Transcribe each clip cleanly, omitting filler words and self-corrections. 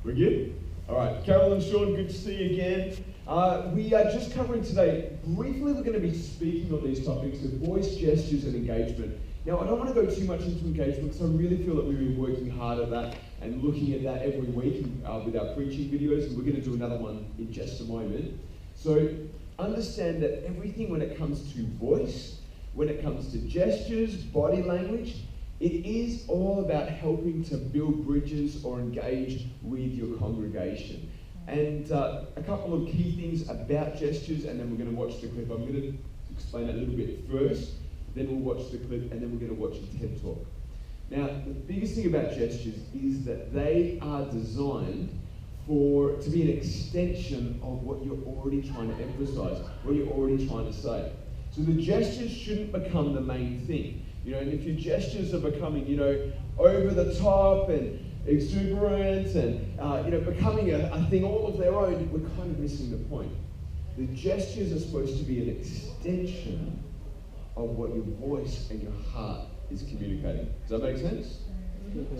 We're good? All right, Carol and Sean, good to see you again. We are just covering today, briefly we're going to be speaking on these topics of voice, gestures and engagement. Now, I don't want to go too much into engagement because I really feel that we've been working hard at that and looking at that every week with our preaching videos, and we're going to do another one in just a moment. So understand that everything when it comes to voice, when it comes to gestures, body language, it is all about helping to build bridges or engage with your congregation. And a couple of key things about gestures, and then we're going to watch the clip. I'm going to explain it a little bit first, then we'll watch the clip, and then we're going to watch a TED Talk. Now, the biggest thing about gestures is that they are designed to be an extension of what you're already trying to emphasize, what you're already trying to say. So the gestures shouldn't become the main thing. And if your gestures are becoming, over the top and exuberant and, becoming a thing all of their own, we're kind of missing the point. The gestures are supposed to be an extension of what your voice and your heart is communicating. Does that make sense?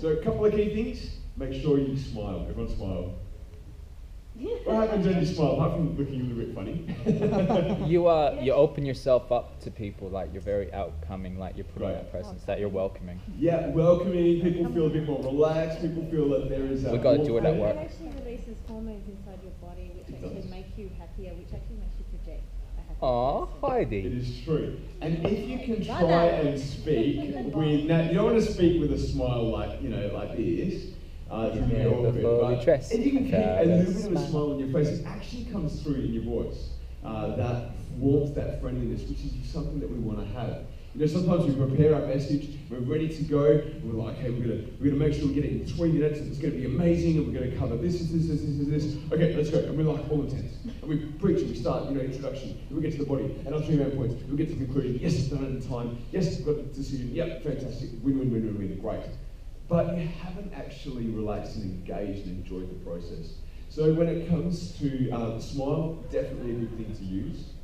So a couple of key things. Make sure you smile. Everyone smile. What happens when you smile, apart from looking a little bit funny? You open yourself up to people, like you're very outcoming, like you're putting that presence, that you're welcoming. Yeah, welcoming. People feel a bit more relaxed. People feel that there is We've got to do it at work. It actually releases hormones inside your body, which actually make you happier, which actually makes you project a happy Aw, person. Heidi. It is true. And if you can try and speak with, now you don't want to speak with a smile like this. And you can keep a little bit of a smile on your face. It actually comes through in your voice. That warmth, that friendliness, which is something that we want to have. Sometimes we prepare our message, we're ready to go, and we're like, okay, we're gonna make sure we get it in 3 minutes, and it's gonna be amazing, and we're gonna cover this. Okay, let's go. And we're like all intense. And we preach, and we start, introduction, and we get to the body, and our 3 main points, we get to the conclusion. Yes, it's done at the time. Yes, we've got the decision. Yep, fantastic. Win. Great. But you haven't actually relaxed and engaged and enjoyed the process. So when it comes to smile, definitely a good thing to use.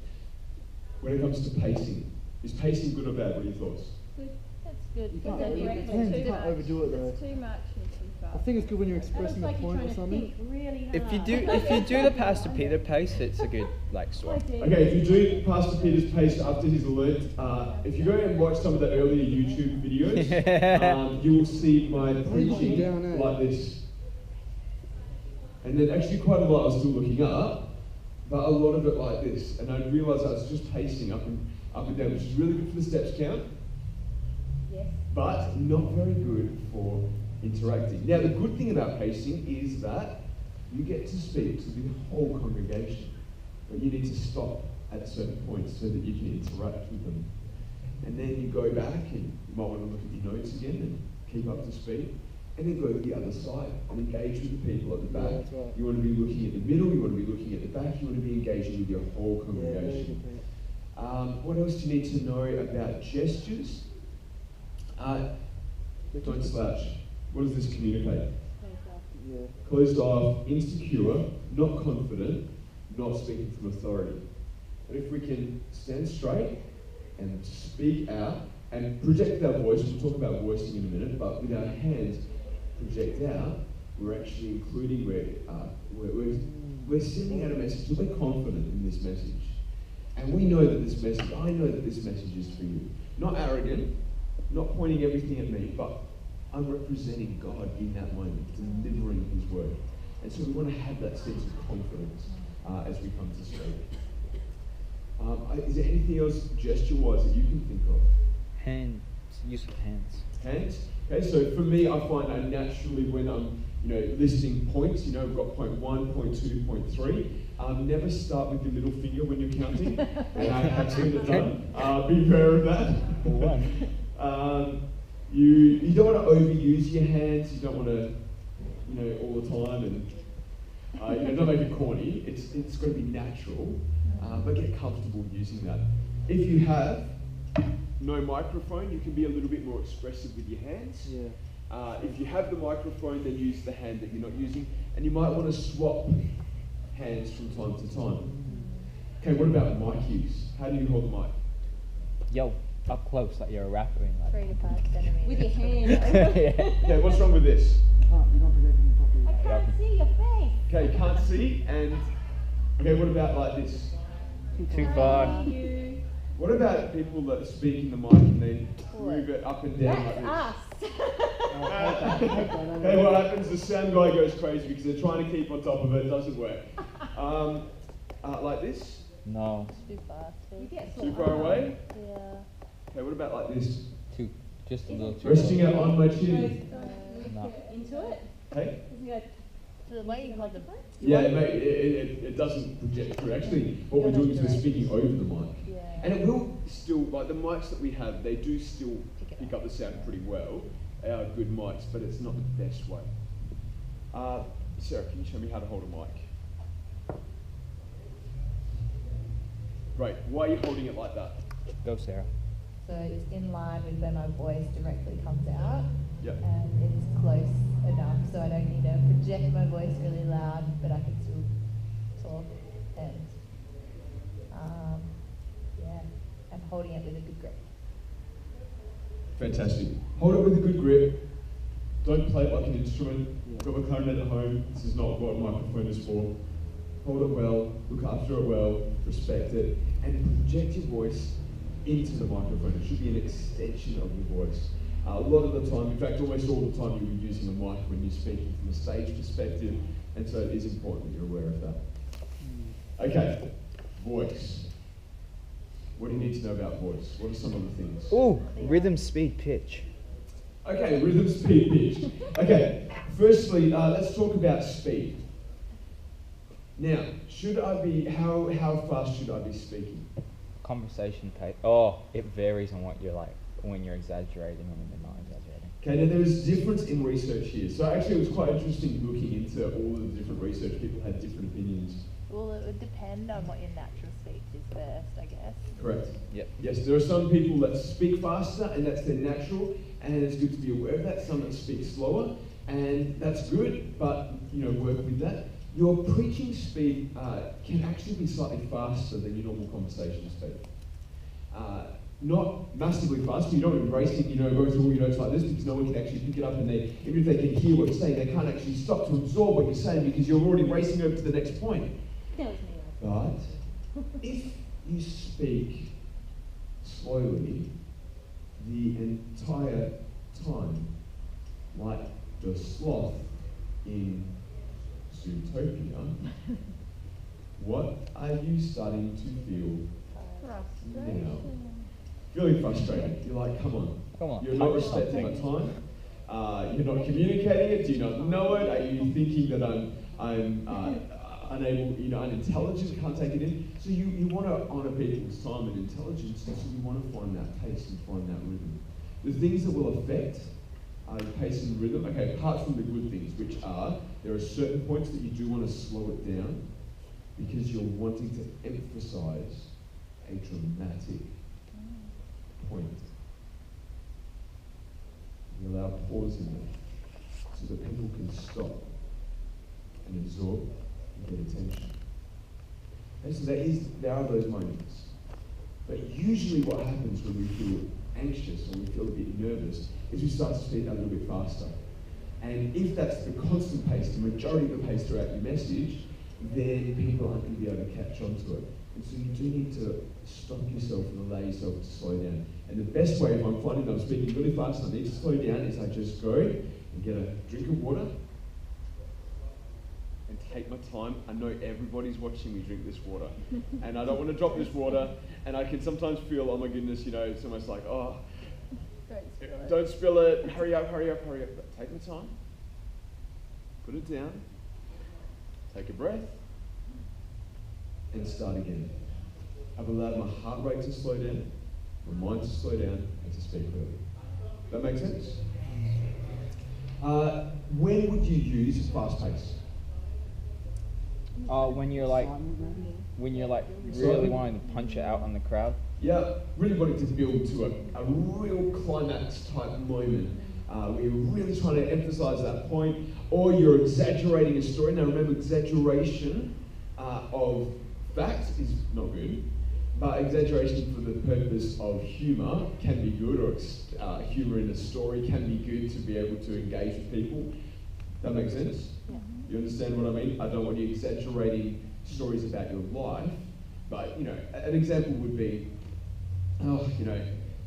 When it comes to pacing, is pacing good or bad? What are your thoughts? Good. That's good. You can't overdo it though. It's too much and too fast. I think it's good when you're expressing a point or something. Really If you do the Pastor Peter pace, it's a good swap. Okay, if you do Pastor Peter's pace after his alert, if you go and watch some of the earlier YouTube videos, you will see my preaching like this. And then actually quite a lot I was still looking up, but a lot of it like this. And I realised I was just pacing up and down, which is really good for the steps count. Yes. But not very good for interacting. Now, the good thing about pacing is that you get to speak to the whole congregation, but you need to stop at certain points so that you can interact with them. And then you go back and you might want to look at your notes again and keep up to speed, and then go to the other side and engage with the people at the back. Yeah, right. You want to be looking at the middle, you want to be looking at the back, you want to be engaging with your whole congregation. What else do you need to know about gestures? Don't slouch. What does this communicate? Yeah. Closed off, insecure, not confident, not speaking from authority. But if we can stand straight and speak out and project our voice, we'll talk about voicing in a minute, but with our hands project out, we're actually including, we're sending out a message that we're confident in this message. And we know that this message, I know that this message is for you. Not arrogant, not pointing everything at me, but I'm representing God in that moment, delivering His word. And so we want to have that sense of confidence as we come to speak. Is there anything else gesture-wise that you can think of? Hands, use of hands. Hands? Okay, so for me, I find I naturally, when I'm listing points, we've got point 1, point 2, point 3, never start with your middle finger when you're counting, and I have seen it done. Be aware of that. You don't want to overuse your hands. You don't want to, all the time, and not make it corny. It's got to be natural, but get comfortable using that. If you have no microphone, you can be a little bit more expressive with your hands. Yeah. If you have the microphone, then use the hand that you're not using, and you might want to swap hands from time to time. Okay, what about mic use? How do you hold the mic? Yo, up close, like you're a rapper. 3 to 5 centimeters. With your hand. Yeah, what's wrong with this? You can't project anything properly. I can't see your Okay, what about like this? Too far. You. What about people that speak in the mic and then move it up and down like That's this? us. Okay, what happens? The sound guy goes crazy because they're trying to keep on top of it. It doesn't work. Like this? No. Too fast. You get Too far away? Yeah. Okay, what about like this? Too. Just a little too. Resting it on my chin. No. Into it. Hey? Doesn't go So the way you hold the Yeah, it doesn't project through. Actually, what we're doing is we're speaking over the mic. Yeah. And it will still, like the mics that we have, they do still pick up the sound pretty well. They are good mics, but it's not the best way. Sarah, can you show me how to hold a mic? Great. Why are you holding it like that? Go, Sarah. So it's in line with where my voice directly comes out. Yep. And it's close enough so I don't need to project my voice really loud, but I can still talk. And yeah, I'm holding it with a good grip. Fantastic. Hold it with a good grip. Don't play it like an instrument. I've got my clarinet at home. This is not what a microphone is for. Hold it well, look after it well, respect it, and project your voice into the microphone. It should be an extension of your voice. A lot of the time, in fact almost all the time, you'll be using a mic when you're speaking from a stage perspective, and so it is important that you're aware of that. Okay, voice. What do you need to know about voice? What are some of the things? Ooh, rhythm, speed, pitch. Okay, rhythm, speed, pitch. Okay, firstly, let's talk about speed. Now, how fast should I be speaking? Conversation pace. Oh, it varies on what you're like, when you're exaggerating and when you're not exaggerating. Okay, now there is difference in research here. So actually it was quite interesting looking into all of the different research. People had different opinions. Well, it would depend on what your natural speech is first, I guess. Correct. Yep. Yes, there are some people that speak faster and that's their natural, and it's good to be aware of that. Some that speak slower, and that's good, but work with that. Your preaching speed can actually be slightly faster than your normal conversation speed. Not massively fast, you don't embrace it, go through all your notes like this because no one can actually pick it up, and even if they can hear what you're saying, they can't actually stop to absorb what you're saying because you're already racing over to the next point. That was me. But if you speak slowly the entire time, like the sloth in Zootopia, what are you starting to feel now? Feeling frustrated. You're like, come on. You're not respecting my time. You're not communicating it. Do you not know it? Are you thinking that I'm unable, unintelligent, can't take it in? So you want to honour people's time and intelligence, and so you want to find that pace and find that rhythm. The things that will affect the pace and rhythm, okay, apart from the good things, which are, there are certain points that you do want to slow it down because you're wanting to emphasise a dramatic point. You allow pause in there so that people can stop and absorb and get attention. And so there are those moments. But usually what happens when we feel anxious or we feel a bit nervous is we start to speak a little bit faster. And if that's the constant pace, the majority of the pace throughout your message, then people aren't going to be able to catch on to it. And so you do need to stop yourself and allow yourself to slow down. And the best way, if I'm finding that I'm speaking really fast and I need to slow down, is I just go and get a drink of water and take my time. I know everybody's watching me drink this water. And I don't want to drop this water. And I can sometimes feel, oh my goodness, it's almost like, oh, don't spill it, hurry up, hurry up, hurry up. But take my time, put it down, take a breath, and start again. I've allowed my heart rate to slow down, my mind to slow down, and to speak clearly. That makes sense? When would you use fast pace? When you're like really wanting to punch it out on the crowd. Yeah, really wanting to build to a real climax type moment. Where you're really trying to emphasize that point, or you're exaggerating a story. Now remember, exaggeration of facts is not good, but exaggeration for the purpose of humour can be good, or humour in a story can be good to be able to engage with people. That makes sense? Yeah. You understand what I mean? I don't want you exaggerating stories about your life, but you know, an example would be, oh, you know,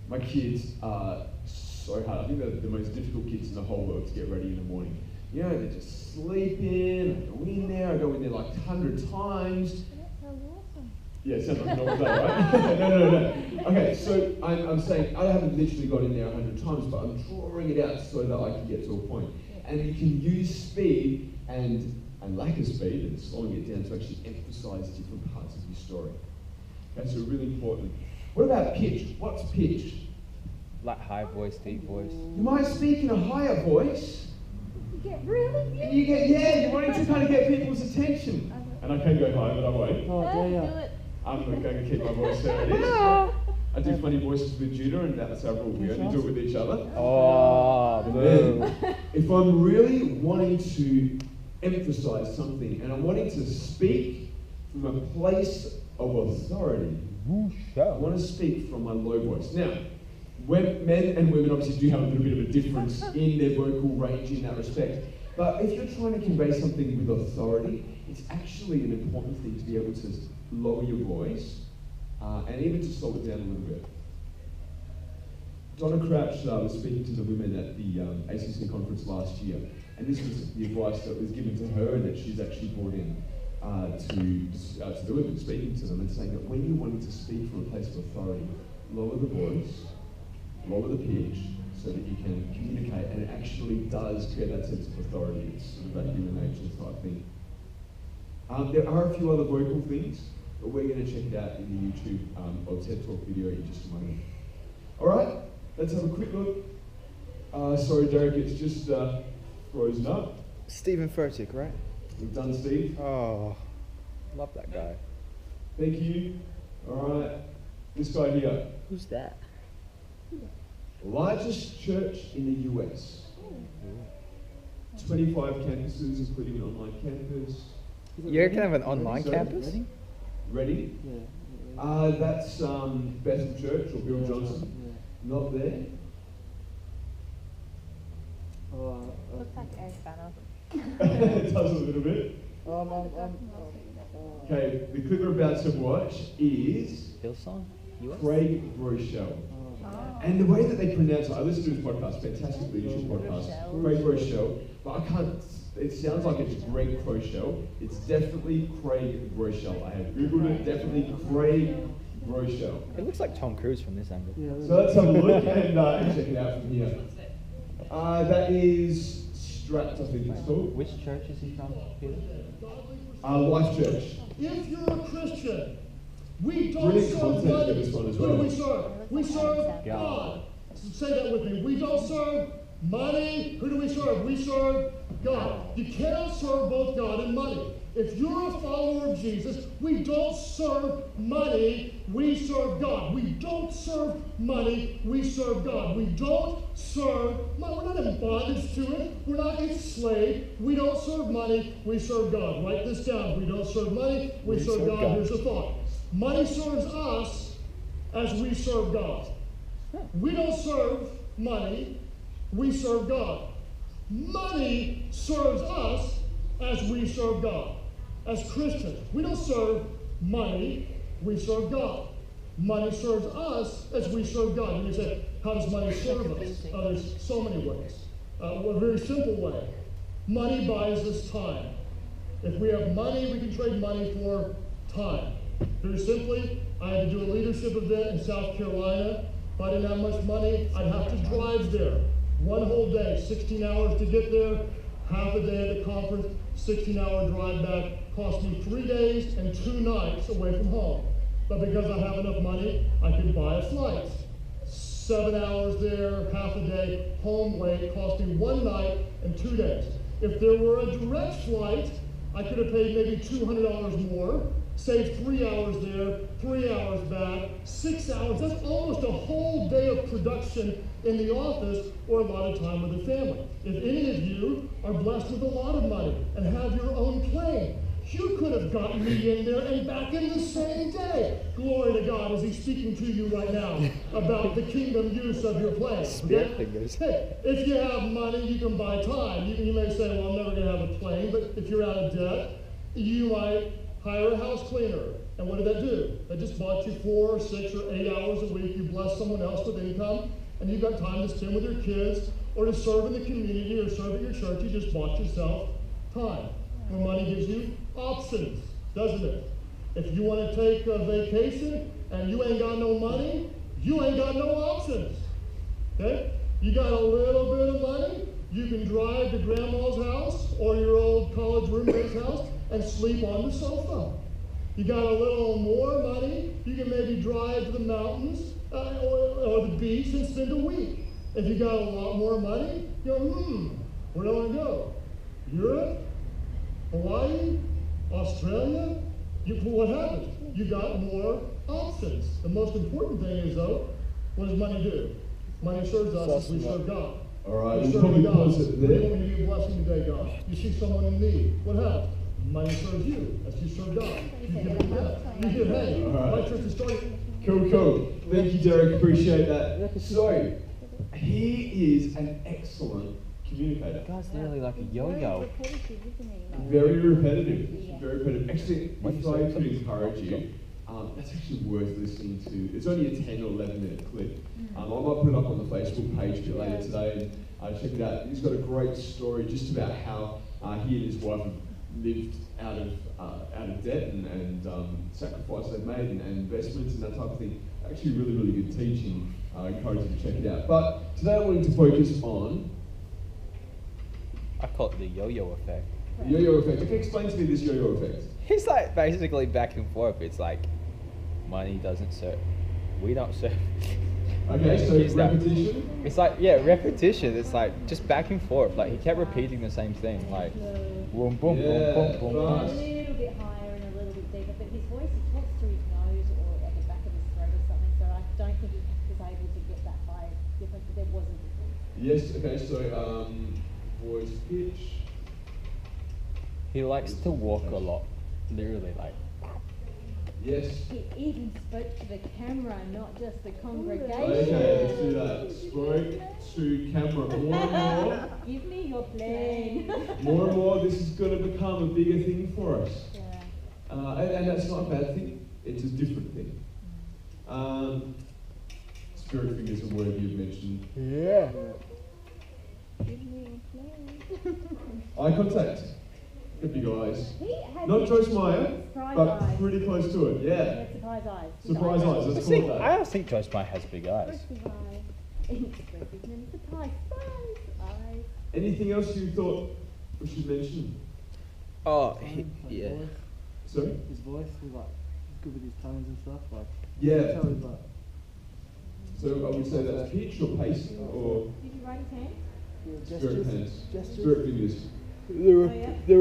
my kids are so hard. I think they're the most difficult kids in the whole world to get ready in the morning. You know, they're just sleeping. I go in there like 100 times. That sounds awesome. Yeah, it sounds like an old day, right? No. Okay, so I'm saying I haven't literally got in there 100 times, but I'm drawing it out so that I can get to a point. And you can use speed and lack of speed and slowing it down to actually emphasize different parts of your story. Okay, so really important. What about pitch? What's pitch? Like high voice, deep voice. You might speak in a higher voice. You get really And you get, you're wanting to kind of get people's attention. And I can go high, but I won't. Oh, Do yeah. it. I'm not going to keep my voice where it is. I do funny voices with Judah, and that's our rule. We only do it with each other. Oh, And boo. then, if I'm really wanting to emphasize something, and I'm wanting to speak from a place of authority, I want to speak from my low voice. Now, when men and women obviously do have a little bit of a difference in their vocal range in that respect. But if you're trying to convey something with authority, it's actually an important thing to be able to lower your voice and even to slow it down a little bit. Donna Crouch was speaking to the women at the ACC conference last year, and this was the advice that was given to her and that she's actually brought in to the women, speaking to them and saying that when you're wanting to speak from a place of authority, lower the voice, lower the pitch, so that you can communicate, and it actually does create that sense of authority. It's sort of that human nature type thing. There are a few other vocal things, but we're going to check it out in the YouTube or TED Talk video in just a moment. All right, let's have a quick look. Sorry, Derek, it's just frozen up. Stephen Furtick, right? We've done Steve. Oh. Love that guy. Thank you. All right, this guy here. Who's that? Largest church in the US. 25 campuses, including an online campus. You're gonna have an online So- campus? Ready? Yeah. That's Bethel Church or Bill Johnson. Not there. Looks like Eric Banner. It does a little bit. Okay, the clip we're about to watch is Hillsong? US? Craig Rochelle. And the way that they pronounce it, I listened to his podcast, fantastic leadership podcast, Craig Rochelle, but I can't, it sounds like it's Greg Rochelle. It's definitely Craig Rochelle. I have Googled it, definitely Craig Rochelle. It looks like Tom Cruise from this angle. So let's have a look and check it out from here. That is Strat, I think it's called. Which church is he from, Peter? Life Church. If you're a Christian, we don't Brilliant serve content money. for this one as Who do well. we serve? We serve God. Say that with me. We don't serve money. Who do we serve? We serve God. You cannot serve both God and money. If you're a follower of Jesus, we don't serve money, we serve God. We don't serve money, we serve God. We don't serve money. We're not in bondage to it. We're not enslaved. We don't serve money, we serve God. Write this down. We don't serve money, we serve God. Here's the thought. Money serves us as we serve God. We don't serve money, we serve God. Money serves us as we serve God. As Christians, we don't serve money, we serve God. Money serves us as we serve God. And you say, how does money serve us? There's so many ways. A very simple way. Money buys us time. If we have money, we can trade money for time. Very simply, I had to do a leadership event in South Carolina. If I didn't have much money, I'd have to drive there. One whole day, 16 hours to get there, half a day at the conference, 16-hour drive back. Cost me 3 days and 2 nights away from home. But because I have enough money, I could buy a flight. 7 hours there, half a day, home late, cost me 1 night and 2 days. If there were a direct flight, I could have paid maybe $200 more, saved 3 hours there, 3 hours back, 6 hours. That's almost a whole day of production in the office or a lot of time with the family. If any of you are blessed with a lot of money and have your own plane, you could have gotten me in there and back in the same day. Glory to God as he's speaking to you right now about the kingdom use of your plane. Spirit fingers. Hey, if you have money, you can buy time. You may say, well, I'm never going to have a plane, but if you're out of debt, you might hire a house cleaner. And what did that do? That just bought you 4, 6, or 8 hours a week. You bless someone else with income, and you've got time to spend with your kids, or to serve in the community, or serve at your church. You just bought yourself time. When money gives you options, doesn't it? If you want to take a vacation and you ain't got no money, you ain't got no options. Okay? You got a little bit of money, you can drive to grandma's house or your old college roommate's house and sleep on the sofa. You got a little more money, you can maybe drive to the mountains or the beach and spend a week. If you got a lot more money, you go, where do I want to go? Europe? Hawaii? Australia? What happens? You got more options. The most important thing is, though, what does money do? Money serves us as we serve God. All right, We we'll serve probably God. pause it We there. want you to be a blessing today, God. You see someone in need. What happens? Money serves you as you serve God. You give them death. You give, hey, All right. my church is starting. Cool. Thank you, Derek. Appreciate that. So, he is an excellent communicator. Guy's literally like a He's yo-yo. very repetitive, isn't he? Like, Very repetitive. Yeah. Very repetitive. Actually, if I could encourage you, that's actually worth listening to. It's only a 10 or 11 minute clip. I might put it up on the Facebook page a bit later today and check it out. He's got a great story just about how he and his wife have lived out of debt and sacrifices they've made and investments and that type of thing. Actually, really good teaching. I encourage you to check it out. But today I wanted to focus on I call it the yo-yo effect. the yo-yo effect. Okay, explain to me this yo-yo effect. It's like basically back and forth. It's like money doesn't serve. We don't serve. Okay, so Use that. repetition. It's like, yeah, repetition. It's like just back and forth. Like he kept repeating the same thing. Like boom, boom, Yeah, boom, boom, boom, right. a boom. little bit higher and a little bit deeper, but his voice, he talks through his nose or at the back of his throat or something, so I don't think he was able to get that high difference, but there was a difference. Yes, okay, so voice pitch. He likes to walk a lot. Literally, like. Yes. He even spoke to the camera, not just the congregation. Okay, let's do that. Spoke to camera more and more. Give me your plane. More and more, this is going to become a bigger thing for us. Yeah. And that's not a bad thing. It's a different thing. Spirit fingers is a word you've mentioned. Yeah. Give me your plane. Eye contact. Good big eyes. He has Not these Joyce Meyer, surprise but eyes. pretty close to it. Yeah. Yeah, surprise eyes. His Surprise eyes. Let's call it I that. don't think Joyce Meyer has big eyes. Expressive eyes. Expressive and surprise eyes. Anything else you thought we should mention? Oh, Yeah. Sorry? His voice was like good with his tones and stuff. Like Yeah. tell he's like So I would say that's pitch or pacing or Did you write his hand? spirit hands. gestures. Spirit fingers. The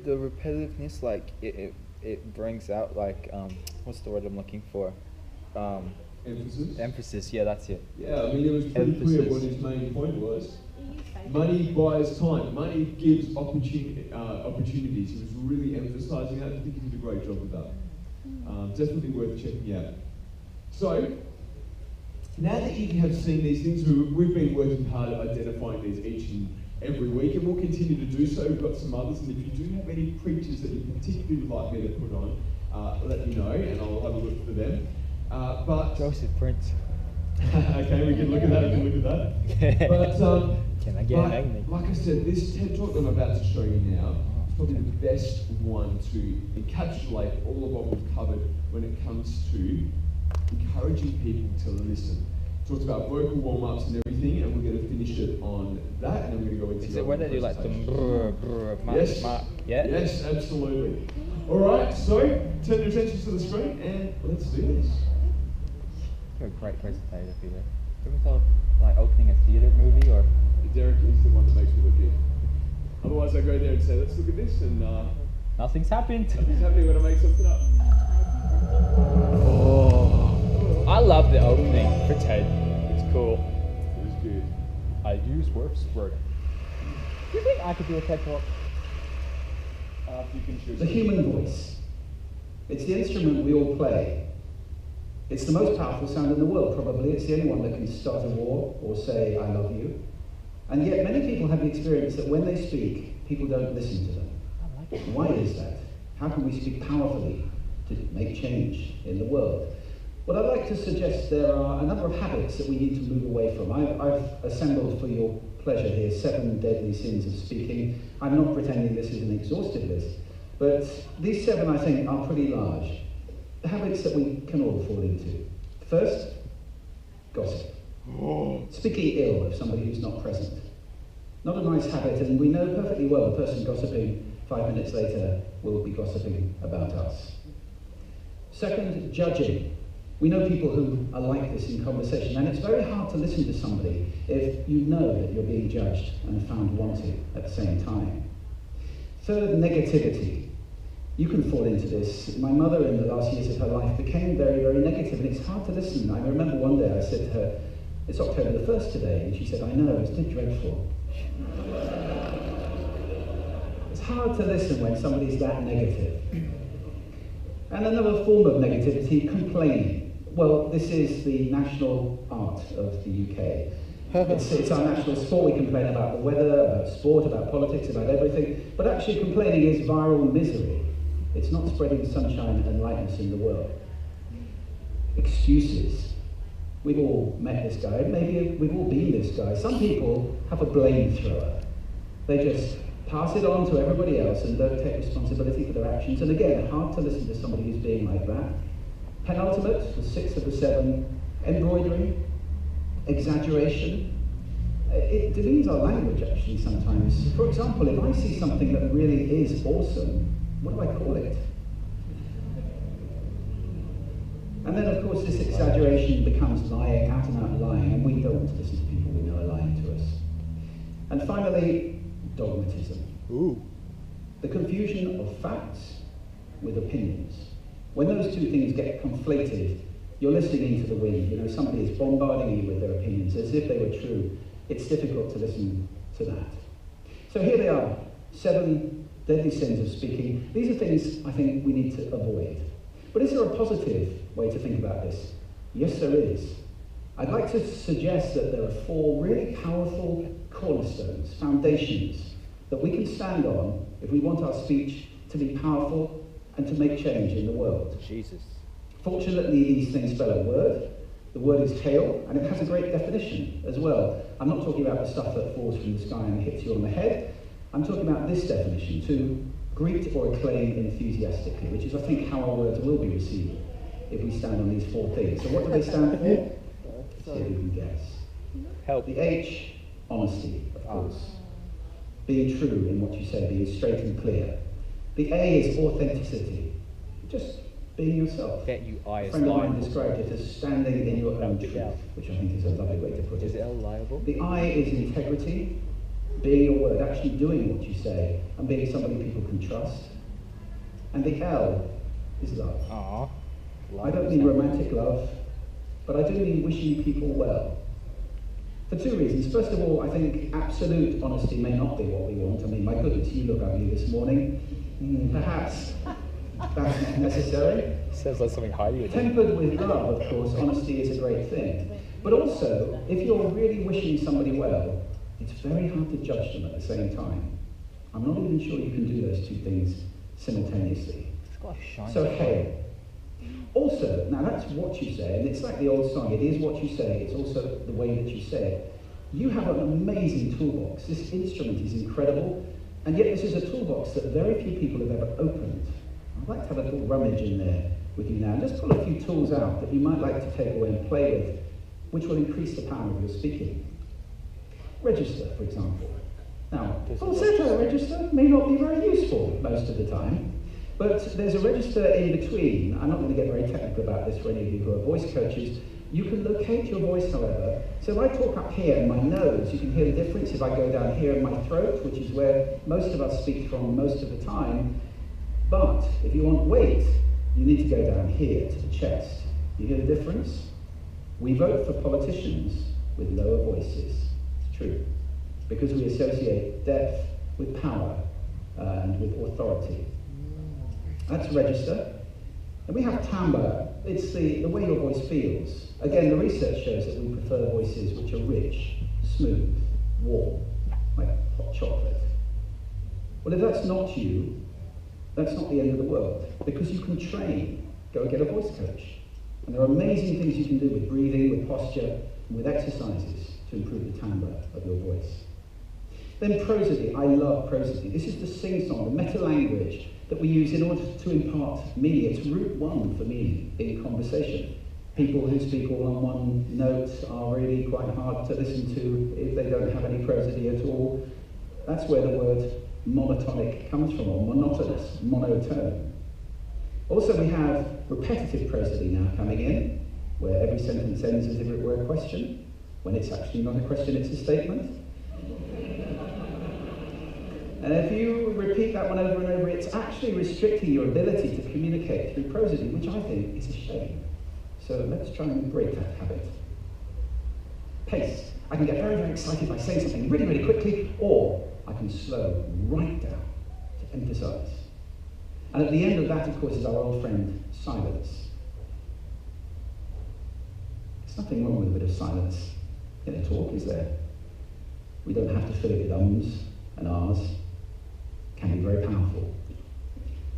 repetitiveness, like it brings out like what's the word I'm looking for? Emphasis. Emphasis. Yeah, that's it. Yeah, I mean, it was pretty clear Emphasis. what his main point was. He used facial. Money buys time. Money gives opportunities. He was really emphasising that. I think he did a great job with that. Definitely worth checking out. So, now that you have seen these things, we've been working hard at identifying these each and every week, and we'll continue to do so. We've got some others, and if you do have any preachers that you particularly would like me to put on, let me know, and I'll have a look for them. But Joseph Prince. okay, we can look at that. We can look at that. But Can I get an agony? like I said, this TED Talk that I'm about to show you now is probably the best one to encapsulate all of what we've covered when it comes to encouraging people to listen. Talked about vocal warm-ups and everything, and we're going to finish it on that, and then we're going to go into Is your it where they do like the presentation. Yes. Yeah? Yes, absolutely. All right, so turn your attention to the screen, and let's do this. You're a great presentator, Peter. Have you ever thought of like opening a theatre movie or? Derek is the one that makes me look good. Otherwise, I go there and say, let's look at this, and Nothing's happened. nothing's happening when I make something up. Oh, I love the opening for TED. It's cool. It was good. I use words word. Do you think I could do a TED Talk? You can choose. The human voice. It's the instrument we all play. It's the most powerful sound in the world, probably. It's the only one that can start a war or say, I love you. And yet many people have the experience that when they speak, people don't listen to them. Why is that? How can we speak powerfully to make change in the world? Well, I'd like to suggest there are a number of habits that we need to move away from. I've assembled for your pleasure here 7 deadly sins of speaking. I'm not pretending this is an exhaustive list, but these 7, I think, are pretty large. Habits that we can all fall into. First, gossip. Speaking ill of somebody who's not present. Not a nice habit, and we know perfectly well the person gossiping 5 minutes later will be gossiping about us. Second, judging. We know people who are like this in conversation, and it's very hard to listen to somebody if you know that you're being judged and found wanting at the same time. Third, negativity. You can fall into this. My mother, in the last years of her life, became very, very negative, and it's hard to listen. I remember one day I said to her, "It's October the 1st today," and she said, "I know, isn't it dreadful?" It's hard to listen when somebody's that negative. And another form of negativity, complaining. Well, this is the national art of the UK. It's our national sport. We complain about the weather, about sport, about politics, about everything. But actually complaining is viral misery. It's not spreading sunshine and lightness in the world. Excuses. We've all met this guy. Maybe we've all been this guy. Some people have a blame thrower. They just pass it on to everybody else and don't take responsibility for their actions. And again, hard to listen to somebody who's being like that. Penultimate, the 6th of the 7, embroidery, exaggeration. It demeans our language actually sometimes. For example, if I see something that really is awesome, what do I call it? And then of course this exaggeration becomes lying, out and out lying, and we don't want to listen to people we know are lying to us. And finally, dogmatism. Ooh. The confusion of facts with opinions. When those two things get conflated, you're listening into the wind. You know, somebody is bombarding you with their opinions as if they were true. It's difficult to listen to that. So here they are, 7 deadly sins of speaking. These are things I think we need to avoid. But is there a positive way to think about this? Yes, there is. I'd like to suggest that there are 4 really powerful cornerstones, foundations, that we can stand on if we want our speech to be powerful and to make change in the world. Jesus. Fortunately, these things spell a word. The word is hail, and it has a great definition as well. I'm not talking about the stuff that falls from the sky and hits you on the head. I'm talking about this definition, to greet or acclaim enthusiastically, which is, I think, how our words will be received if we stand on these 4 things. So what do they stand for? See if you can guess. Help. The H, honesty, of course. Being true in what you say, being straight and clear. The A is authenticity, just being yourself. Get you I A is friend of mine liable. described it as standing in your own The truth, L. which I think is a lovely way to put Is it. L liable? The I is integrity, being your word, actually doing what you say, and being somebody people can trust. And the L is love. Aww. I don't mean romantic love, but I do mean wishing people well. For 2 reasons. First of all, I think absolute honesty may not be what we want. I mean, my goodness, you look ugly this morning. Perhaps that's not necessary. Sounds like something Heidi would do. Tempered with love, of course, honesty is a great thing. But also, if you're really wishing somebody well, it's very hard to judge them at the same time. I'm not even sure you can do those 2 things simultaneously. It's got a shiny So eye. hail. Also, now that's what you say, and it's like the old song, it is what you say, it's also the way that you say it. You have an amazing toolbox. This instrument is incredible, and yet this is a toolbox that very few people have ever opened. I'd like to have a little rummage in there with you now. Just pull a few tools out that you might like to take away and play with, which will increase the power of your speaking. Register, for example. Now, falsetto register may not be very useful most of the time, but there's a register in between. I'm not going to get very technical about this for any of you who are voice coaches. You can locate your voice, however. So if I talk up here in my nose, you can hear the difference if I go down here in my throat, which is where most of us speak from most of the time. But if you want weight, you need to go down here to the chest. You hear the difference? We vote for politicians with lower voices. It's true. Because we associate depth with power and with authority. That's register. And we have timbre. It's the way your voice feels. Again, the research shows that we prefer voices which are rich, smooth, warm, like hot chocolate. Well, if that's not you, that's not the end of the world, because you can train. Go get a voice coach. And there are amazing things you can do with breathing, with posture, and with exercises to improve the timbre of your voice. Then prosody. I love prosody. This is the sing-song, the meta-language that we use in order to impart meaning. It's route one for meaning in conversation. People who speak all on one note are really quite hard to listen to if they don't have any prosody at all. That's where the word monotonic comes from, or monotonous, monotone. Also, we have repetitive prosody now coming in, where every sentence ends as if it were a question, when it's actually not a question, it's a statement. And if you repeat that one over and over, it's actually restricting your ability to communicate through prosody, which I think is a shame. So let's try and break that habit. Pace. I can get very, very excited by saying something really, really quickly, or I can slow right down to emphasize. And at the end of that, of course, is our old friend, silence. There's nothing wrong with a bit of silence in a talk, is there? We don't have to fill it with ums and ahs. It can be very powerful.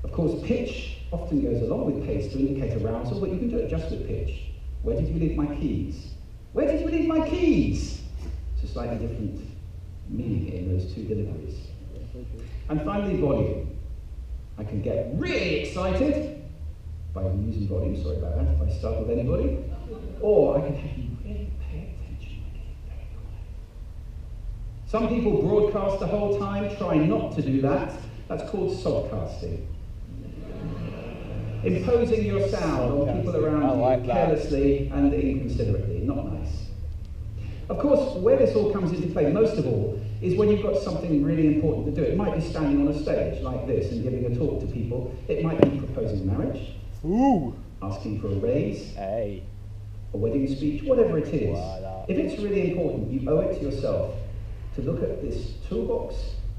Of course, pitch often goes along with pace to indicate arousal, but you can do it just with pitch. Where did you leave my keys? Where did you leave my keys? It's a slightly different meaning in those two deliveries. And finally, volume. I can get really excited by using volume, sorry about that, if I startled anybody. Or I can have you really pay attention when it's very quiet. Some people broadcast the whole time, try not to do that. That's called sodcasting. Imposing your sound on people around you carelessly and inconsiderately, not nice. Of course, where this all comes into play, most of all, is when you've got something really important to do. It might be standing on a stage like this and giving a talk to people. It might be proposing marriage, asking for a raise, a wedding speech, whatever it is. If it's really important, you owe it to yourself to look at this toolbox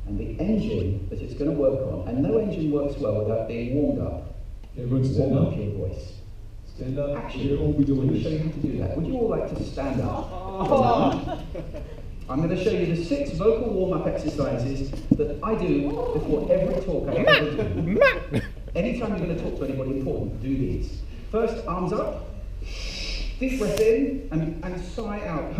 and the engine that it's going to work on. And no engine works well without being warmed up. Everyone stand Warm up. up your voice. Stand up. Actually, We'll all be doing let me this. show you how to do that. Would you all like to stand up? I'm going to show you the 6 vocal warm-up exercises that I do before every talk I ever do. Anytime you're going to talk to anybody important, do these. First, arms up. Deep breath in and sigh out.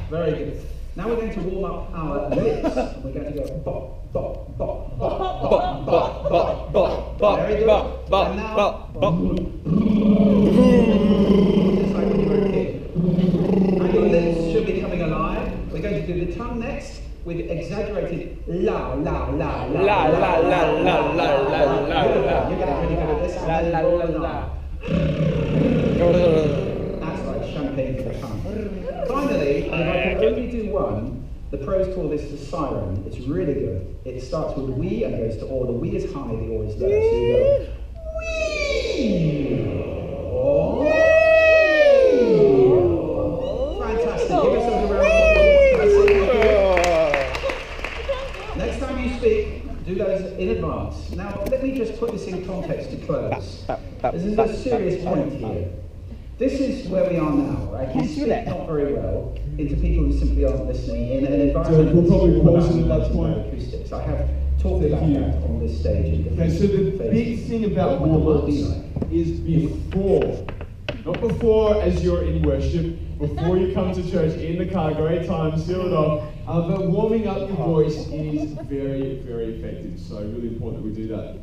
Very good. Now we're going to warm up our lips. We're going to go bop, bop, bop, bop, bop, bop, bop. Very good. And now, just like when you were a kid. And your lips should be coming alive. We're going to do the tongue next with exaggerated la, la, la, la, la, la, la, la, la, la. You're getting really good at this. La, la, la, la. That's like champagne for the tongue. Finally, and if I can only do one, the pros call this the siren. It's really good. It starts with we and goes to or. The we is high, the or is low. So you go wee. Oh. Fantastic. Give yourselves a round of applause. Next time you speak, do those in advance. Now, let me just put this in context to close. This is a serious point here. This is where we are now, right? We speak not very well into people who simply aren't listening in an environment we'll probably pause it at that that's point. acoustics. I have talked about that on this stage. In Okay, so the big thing about what would the world be warm-ups like? is before. Not before as you're in worship, before you come to church in the car, great time, seal it off. But warming up your voice is very, very effective. So really important that we do that.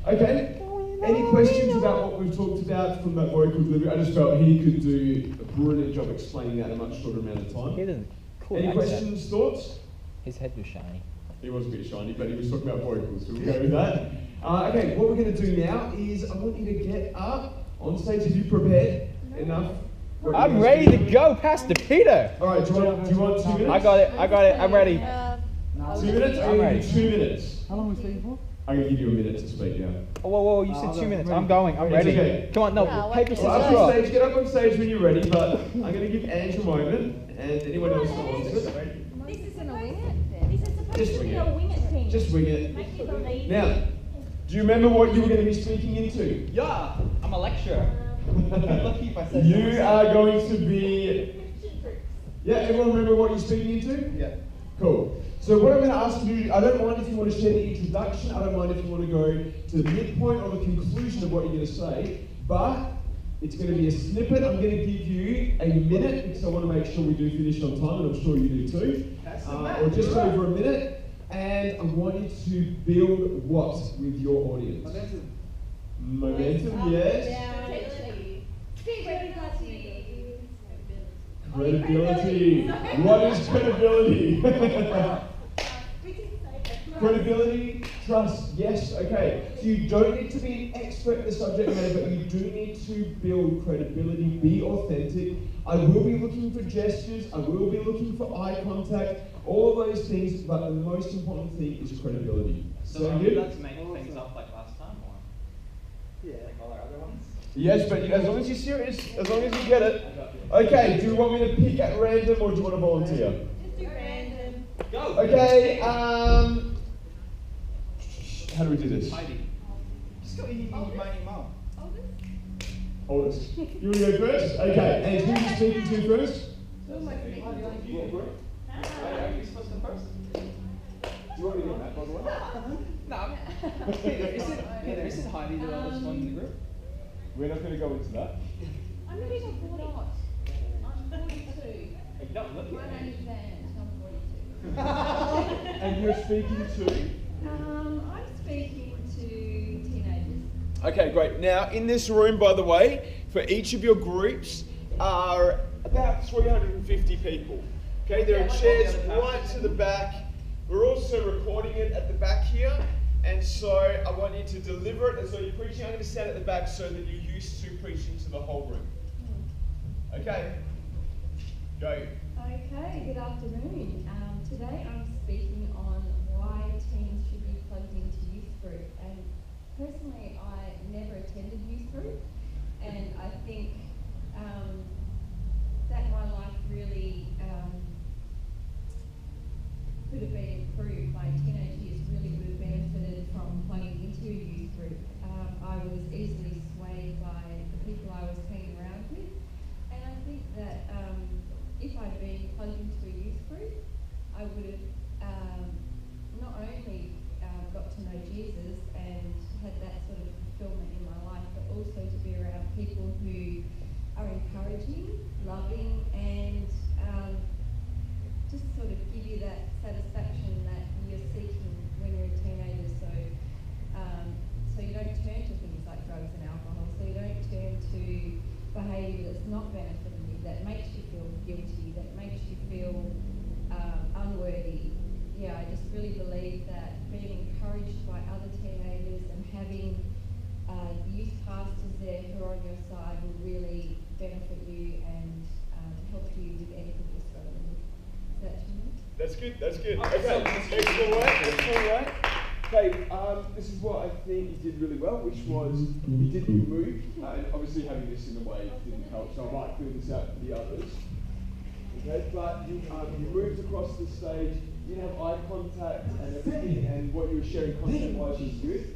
Okay, any questions about what we've talked about from that vocal delivery? I just felt he could do a brilliant job explaining that in a much shorter amount of He time. doesn't. Cool Any accent. questions, thoughts? His head was shiny. He was a bit shiny, but he was talking about vocals, so we'll go with that. Okay, what we're going to do now is I want you to get up on stage. Have you prepared enough? What I'm you're ready gonna to do? go, Pastor Peter. All right, do you want 2 minutes? I got it. I'm ready. 2 minutes? I'm I'm ready. 2 minutes. How long are we speaking for? I'm going to give you a minute to speak now. Oh, whoa, you said 2 minutes. I'm going. I'm It's ready. okay. Come on, no, Yeah, paper, wait. scissors, Well, up on rock. stage, get up on stage when you're ready, but I'm going to give Andrew a moment, and anyone else that wants it. This isn't a wing it. This is supposed Just to wing be it. a wing it thing. Just wing it. Make me believe. Now, do you remember what you were going to be speaking into? Yeah, I'm a lecturer. Lucky if I said You are going to be... Yeah, everyone remember what you're speaking into? Yeah. Cool. So what I'm going to ask you to do, I don't mind if you want to share the introduction, I don't mind if you want to go to the midpoint or the conclusion of what you're going to say, but it's going to be a snippet. I'm going to give you a minute because I want to make sure we do finish on time, and I'm sure you do too. Or just over a minute, and I want you to build what with your audience? Momentum, yes. Credibility. What is credibility? Credibility, trust, yes, okay. So you don't need to be an expert in the subject matter, but you do need to build credibility, be authentic. I will be looking for gestures, I will be looking for eye contact, all of those things, but the most important thing is credibility. So are you allowed to make things up like last time, or? Yeah. Like all our other ones? Yes, but as long as you're serious, as long as you get it. Okay, do you want me to pick at random or do you want to volunteer? Just do random. Go! Okay, how do we do this? Heidi. Just go in my mom. Oldest. You want to go first? Okay, and who are you speaking to first? Are you supposed to first? Do you want me to get that, by the way? No. Peter, isn't Heidi the oldest one in the group? We're not going to go into that. I'm not even 40. I'm 42. You don't look My it. name is Van, I'm 42. And you're speaking to? I'm speaking to teenagers. Okay, great. Now, in this room, by the way, for each of your groups are about 350 people. Okay, there are chairs right to the back. We're also recording it at the back here. And so I want you to deliver it as though you're preaching. I'm going to stand at the back so that you're used to preaching to the whole room. Okay, go. Okay, good afternoon. Today I'm speaking on why teens should be plugged into youth group. And personally, I never attended youth group, and I think that my life really could have been improved. My teenage years really would have benefited from plugging into a youth group. I was easily swayed by the people I was hanging around with, and I think that if I'd been plugged into a youth group, I would have not only got to know Jesus and had that sort of fulfillment in my life, but also to be around people who are encouraging, loving, and just sort of give you that satisfaction that you're seeking when you're a teenager. So you don't turn to things like drugs and alcohol. So you don't turn to behaviour that's not benefiting you, that makes you feel guilty, that makes you feel unworthy. Yeah, I just really believe that being encouraged by other teenagers and having youth pastors there who are on your side will really benefit you and help you with anything you're struggling with. Is that true? That's good, that's good. Okay, excellent work, excellent work. Okay, this is what I think you did really well, which was you moved, and obviously having this in the way didn't help, so I might clear this out for the others. Okay, but you moved across the stage, you didn't have eye contact and everything, and what you were sharing content-wise was good.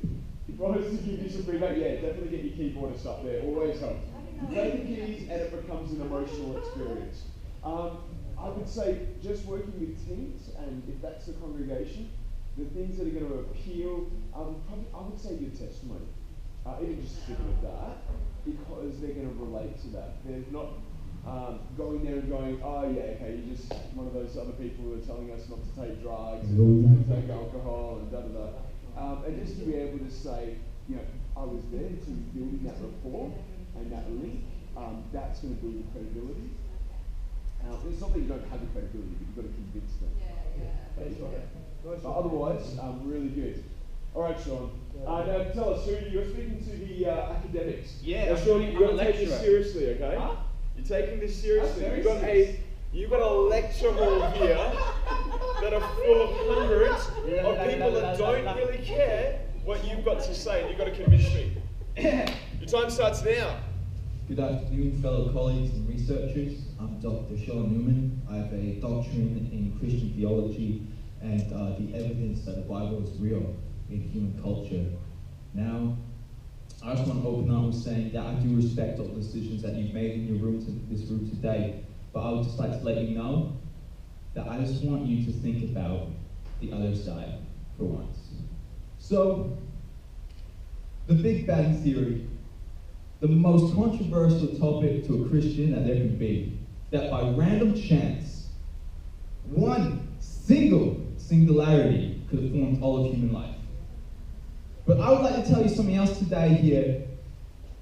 If I was to give you some feedback, yeah, definitely get your keyboardist up there, always helps. Play the keys and it becomes an emotional experience. I would say just working with teens, and if that's the congregation, the things that are going to appeal, I would say your testimony. Even just stick with that, because they're going to relate to that. They're not going there and going, oh yeah, okay, you're just one of those other people who are telling us not to take drugs, and not to take alcohol, and da-da-da. And just to be able to say, you know, I was there to building that rapport and that link, that's going to build your credibility. It's not that you don't have the credibility, but you've got to convince them. That's right. But otherwise, really good. All right, Sean. Now tell us, you're speaking to the academics. Yeah, now, Sean, you've got to take this lecturer. seriously, okay? Huh? You're taking this seriously. I'm very You've got a lecture hall here that are full of hundreds of people that don't really care what you've got to say, and you've got to convince me. Your time starts now. Good afternoon, fellow colleagues and researchers. I'm Dr. Sean Newman. I have a doctorate in Christian theology and the evidence that the Bible is real in human culture. Now, I just want to open up with saying that I do respect all the decisions that you've made in your room this room today, but I would just like to let you know that I just want you to think about the other side for once. So, the Big Bang Theory, the most controversial topic to a Christian that there can be, that by random chance, one singularity could have formed all of human life. But I would like to tell you something else today here,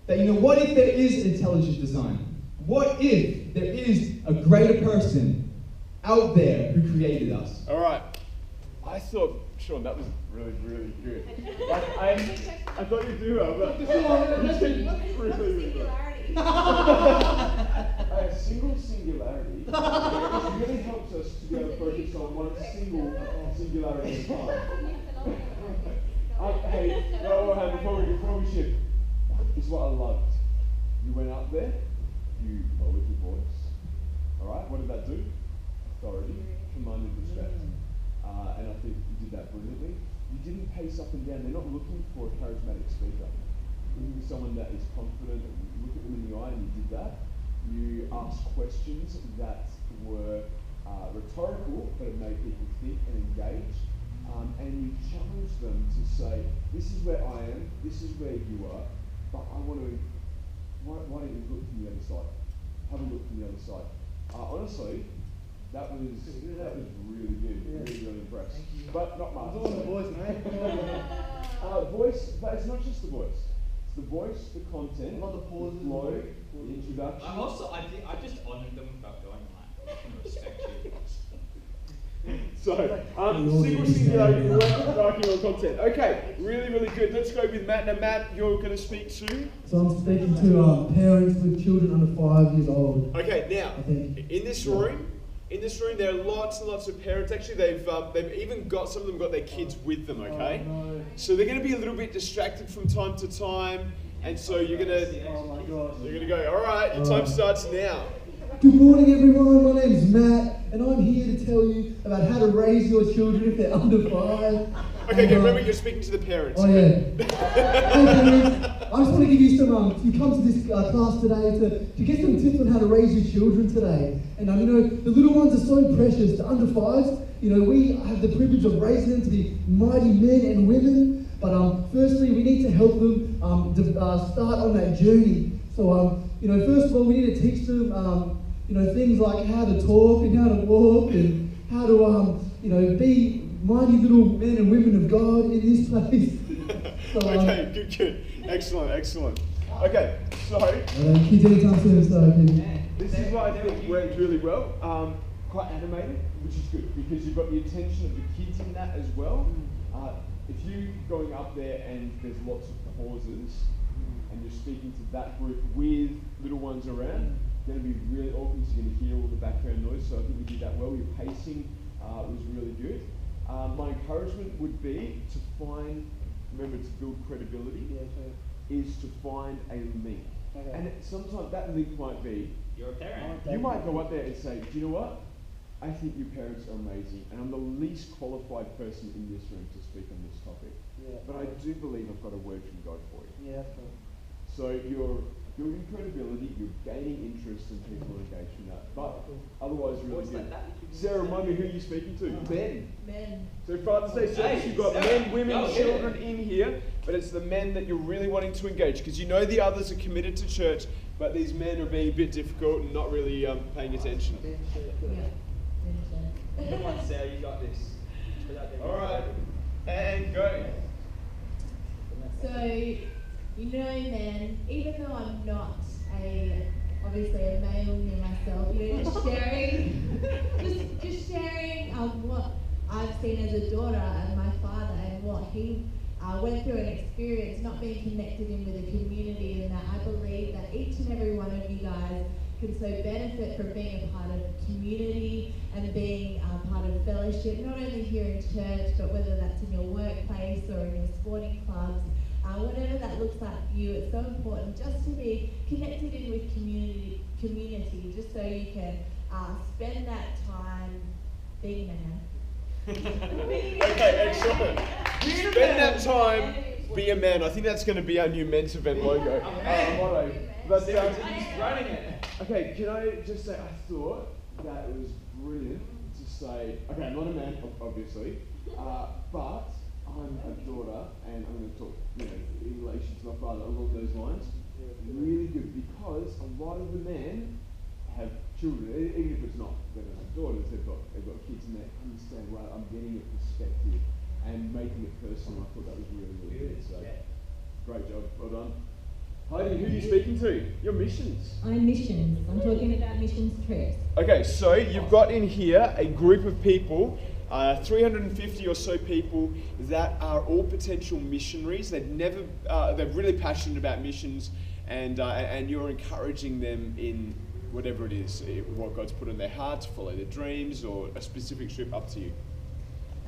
that what if there is intelligent design? What if there is a greater person out there who created us? All right. I thought, Sean, that was really, really good. I thought you'd do well, but you did really good. A single singularity really helps us to be able to focus on one single singularity at a time. Hey, before we shift, this is what I loved. You went up there, you lowered your voice. Alright, what did that do? Authority, commanded respect. And I think you did that brilliantly. You didn't pace up and down. They're not looking for a charismatic speaker. You're looking for someone that is confident, and you look at them in the eye and you did that. You asked questions that were rhetorical, but it made people think and engage. And you challenged them to say, this is where I am, this is where you are, but I want to, why don't you look from the other side? Have a look from the other side. Honestly, that was really good. Really impressed. But not much. It's all the voice, mate. Voice, but it's not just the voice. It's the voice, the content, Not the pauses, the flow, the introduction. I just honoured them about going like, I respect you. So, single singularity, writing on content. Okay, really, really good. Let's go with Matt. Now, Matt, you're going to speak to? So I'm speaking to parents with children under 5 years old. Okay, now, in this room, there are lots and lots of parents. Actually, they've even got, some of them got their kids with them, okay? Oh, no. So they're going to be a little bit distracted from time to time. And so you're going to go, all right, your time starts now. Good morning, everyone. My name is Matt, and I'm here to tell you about how to raise your children if they're under 5. Okay, remember you're speaking to the parents. Oh, yeah. Hey, parents, I just want to give you some, you come to this class today to get some tips on how to raise your children today. And, the little ones are so precious. The under 5s, we have the privilege of raising them to be mighty men and women. But firstly, we need to help them start on that journey. So, first of all, we need to teach them, things like how to talk and how to walk and how to, be mighty little men and women of God in this place. So, okay, good. Excellent. Okay, so... kids anytime soon, so this is what I think worked really well. Quite animated, which is good, because you've got the attention of the kids in that as well. If you're going up there and there's lots of pauses, and you're speaking to that group with little ones around, it's going to be really awkward because you're going to hear all the background noise, so I think we did that well. Your pacing was really good. My encouragement would be to remember to build credibility, is to find a link. Okay. And sometimes that link might be, you're a parent. You might go up there and say, do you know what? I think your parents are amazing, and I'm the least qualified person in this room to speak on this topic. Yeah. But I do believe I've got a word from God for you. Yeah, that's cool. So you're building credibility, you're gaining interest, and people are engaged in that. But otherwise, really good. Sarah, remind me who you're speaking to. Men. So Father's Day service, you've got men, women, children in here, but it's the men that you're really wanting to engage, because you know the others are committed to church, but these men are being a bit difficult and not really paying attention. Come on, Sarah, you got this. All right, and go. So, men, even though I'm not obviously a male near myself, just sharing what I've seen as a daughter and my father and what he went through and experienced, not being connected in with a community, and that I believe that each and every one of you guys can so benefit from being a part of community and being part of fellowship, not only here in church, but whether that's in your workplace or in your sporting clubs, whatever that looks like for you. It's so important just to be connected in with community, just so you can spend that time being a man. Okay, excellent. Spend that time, be a man. I think that's going to be our new men's event logo. Motto. But, he's running it. Okay, can I just say, I thought that it was brilliant to say, okay, I'm not a man, obviously, but I'm a daughter, and I'm going to talk, in relation to my father along those lines. Really good, because a lot of the men have children, even if it's not, they don't have daughters, they've got kids, and they understand, right, I'm getting a perspective and making it personal. I thought that was really, really good. So, great job, well done. Heidi, who are you speaking to? Your missions. I'm missions. I'm talking about missions trips. Okay, so you've got in here a group of people, 350 or so people that are all potential missionaries. They're really passionate about missions, and you're encouraging them in whatever it is, what God's put in their heart, to follow their dreams or a specific trip, up to you.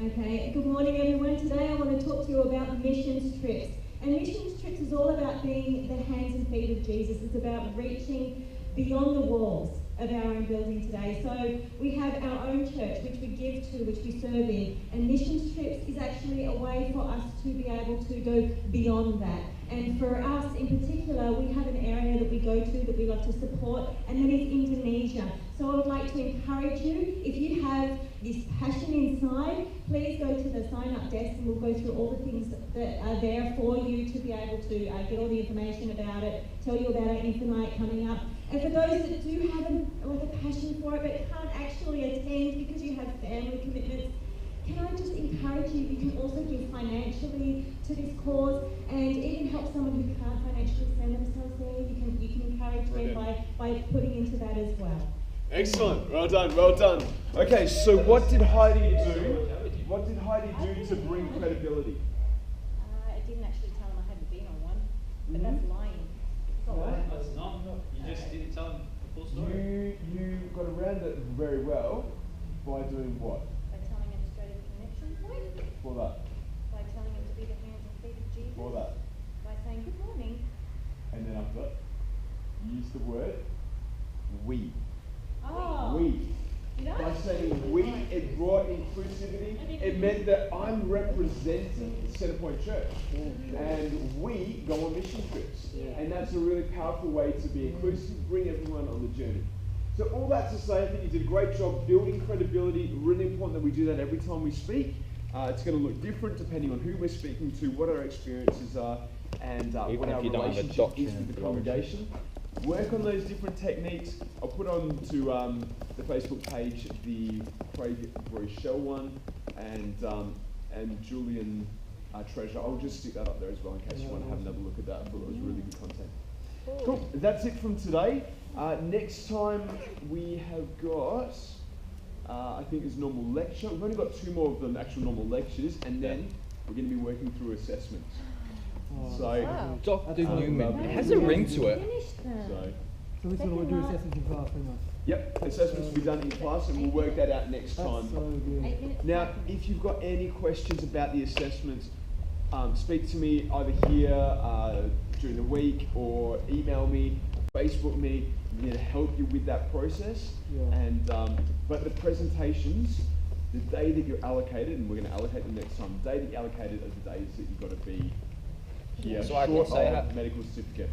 Okay, good morning everyone. Today I want to talk to you about missions trips. And missions trips is all about being the hands and feet of Jesus. It's about reaching beyond the walls of our own building today. So we have our own church, which we give to, which we serve in. And missions trips is actually a way for us to be able to go beyond that. And for us in particular, we have an area that we go to that we love to support, and that is Indonesia. So I would like to encourage you, if you have this passion inside, please go to the sign-up desk and we'll go through all the things that are there for you to be able to get all the information about it, tell you about our Infinite coming up. And for those that do have a passion for it but can't actually attend because you have family commitments, can I just encourage you, you can also give financially to this cause, and even help someone who can't financially send themselves there. You can encourage them by putting into that as well. Excellent, well done, well done. Okay, so what did Heidi do? What did Heidi do to bring credibility? I didn't actually tell him I hadn't been on one, but that's lying. It's not lying. That's not. You just didn't tell him the full story. You got around it very well by doing what? By telling him straight at the connection point. For that. By telling him to be the hands and feet of Jesus. For that. By saying good morning. And then after that, use the word we. Oh. We. Did I? By saying we, it brought inclusivity. It meant that I'm representing Centrepoint Church. And we go on mission trips. And that's a really powerful way to be inclusive, bring everyone on the journey. So all that to say, I think you did a great job building credibility. Really important that we do that every time we speak. It's going to look different depending on who we're speaking to, what our experiences are, and what our relationship is with the congregation. Work on those different techniques. I'll put on to the Facebook page the Craig Rochelle one and Julian Treasure. I'll just stick that up there as well in case you want to have another look at that. I thought it was really good content. Cool. That's it from today. Next time we have got, I think it's normal lecture. We've only got 2 more of the actual normal lectures, and then we're going to be working through assessments. So, Dr. Newman, it has a ring to it. So this is what we do assessments in class, pretty much. Yep, assessments will be done in class, and we'll work that out next time. So good. Now, if you've got any questions about the assessments, speak to me either here during the week, or email me, Facebook me. I'm here to help you with that process. And but the presentations, the day that you're allocated, and we're going to allocate them next time. The day that you're allocated are the days that you've got to be here. So I can say medical certificate.